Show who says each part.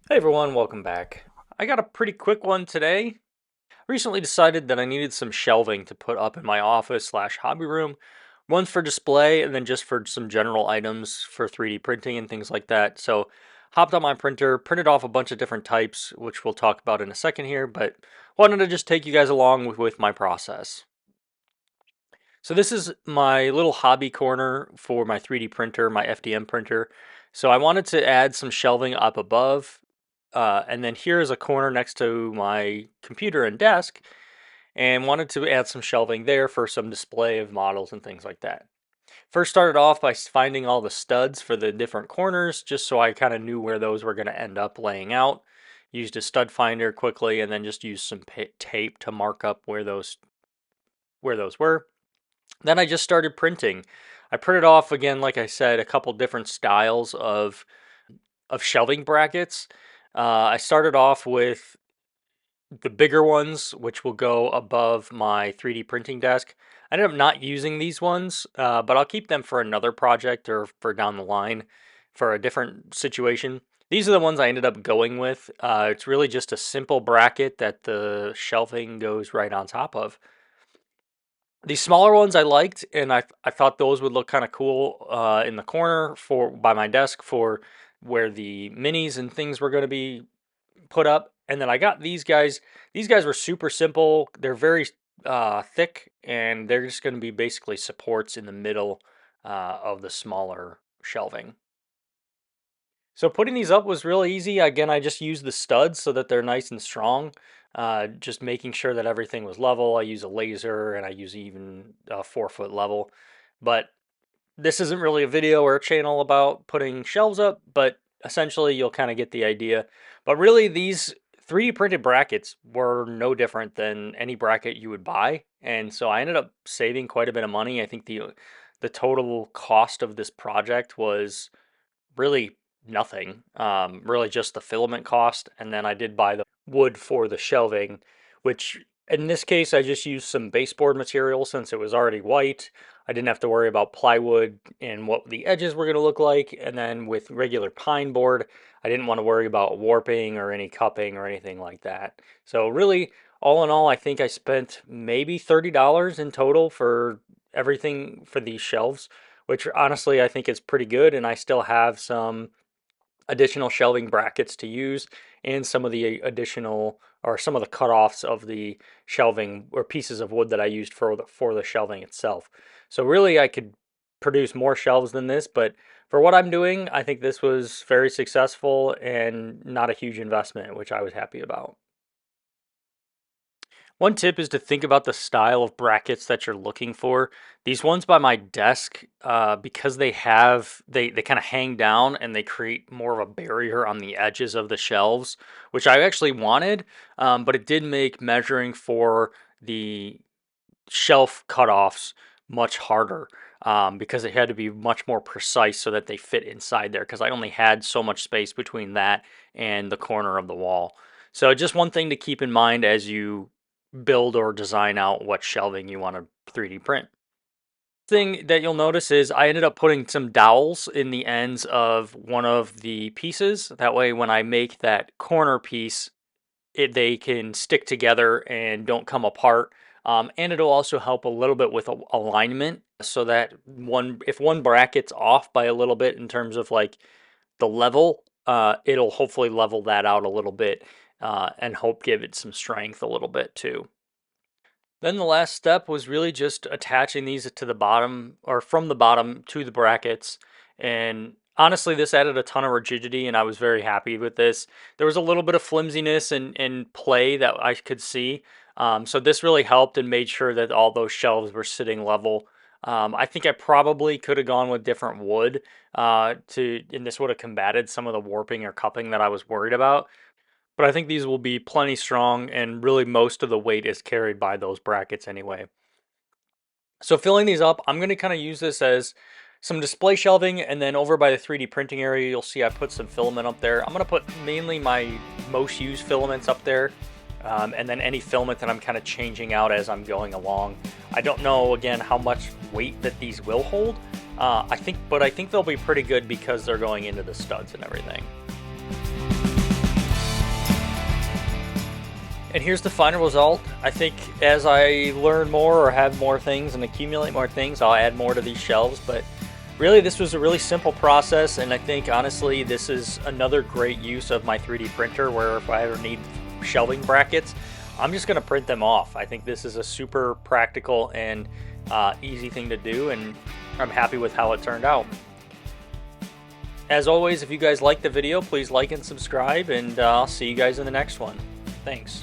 Speaker 1: Hey everyone, welcome back. I got a pretty quick one today. I recently decided that I needed some shelving to put up in my office slash hobby room. One for display and then just for some general items for 3D printing and things like that. So hopped on my printer, printed off a bunch of different types, which we'll talk about in a second here, but wanted to just take you guys along with my process. So this is my little hobby corner for my 3D printer, my FDM printer. So I wanted to add some shelving up above. And then here is a corner next to my computer and desk, and wanted to add some shelving there for some display of models and things like that. First started off by finding all the studs for the different corners, just so I kind of knew where those were going to end up laying out. Used a stud finder quickly, and then just used some tape to mark up where those were. Then I just started printing. I printed off again, like I said, a couple different styles of shelving brackets. I started off with the bigger ones, which will go above my 3D printing desk. I ended up not using these ones, but I'll keep them for another project or for down the line for a different situation. These are the ones I ended up going with. It's really just a simple bracket that the shelving goes right on top of. These smaller ones I liked, and I thought those would look kind of cool in the corner for by my desk for where the minis and things were going to be put up. And then I got these guys. These guys were super simple. They're very thick, and they're just going to be basically supports in the middle of the smaller shelving. So putting these up was really easy. Again, I just used the studs so that they're nice and strong. Just making sure that everything was level. I use a laser and I use even a 4 foot level. But this isn't really a video or a channel about putting shelves up, but essentially you'll kind of get the idea. But really, these 3D printed brackets were no different than any bracket you would buy. And so I ended up saving quite a bit of money. I think the total cost of this project was really nothing. Really just the filament cost, and then I did buy the wood for the shelving, which in this case I just used some baseboard material since it was already white. I didn't have to worry about plywood and what the edges were going to look like, and then with regular pine board, I didn't want to worry about warping or any cupping or anything like that. So really, all in all, I think I spent maybe $30 in total for everything for these shelves, which honestly I think is pretty good. And I still have some additional shelving brackets to use and some of the additional or some of the cutoffs of the shelving or pieces of wood that I used for the shelving itself. So really I could produce more shelves than this, but for what I'm doing, I think this was very successful and not a huge investment, which I was happy about. One tip is to think about the style of brackets that you're looking for. These ones by my desk, because they kind of hang down and they create more of a barrier on the edges of the shelves, which I actually wanted, but it did make measuring for the shelf cutoffs much harder, because it had to be much more precise so that they fit inside there. Because I only had so much space between that and the corner of the wall. So just one thing to keep in mind as you build or design out what shelving you want to 3D print. Thing that you'll notice is I ended up putting some dowels in the ends of one of the pieces. That way, when I make that corner piece, they can stick together and don't come apart. And it'll also help a little bit with alignment so that if one bracket's off by a little bit in terms of like the level, it'll hopefully level that out a little bit and hope give it some strength a little bit too. Then the last step was really just attaching these to the bottom or from the bottom to the brackets. And honestly, this added a ton of rigidity and I was very happy with this. There was a little bit of flimsiness and play that I could see. So this really helped and made sure that all those shelves were sitting level. I think I probably could have gone with different wood and this would have combated some of the warping or cupping that I was worried about. But I think these will be plenty strong, and really most of the weight is carried by those brackets anyway. So filling these up, I'm going to kind of use this as some display shelving, and then over by the 3D printing area, you'll see I put some filament up there. I'm going to put mainly my most used filaments up there, and then any filament that I'm kind of changing out as I'm going along. I don't know, again, how much weight that these will hold. But I think they'll be pretty good because they're going into the studs and everything. And here's the final result. I think as I learn more or have more things and accumulate more things, I'll add more to these shelves. But really, this was a really simple process, and I think honestly this is another great use of my 3D printer, where if I ever need shelving brackets, I'm just going to print them off. I think this is a super practical and easy thing to do, and I'm happy with how it turned out. As always, if you guys like the video, please like and subscribe, and I'll see you guys in the next one. Thanks.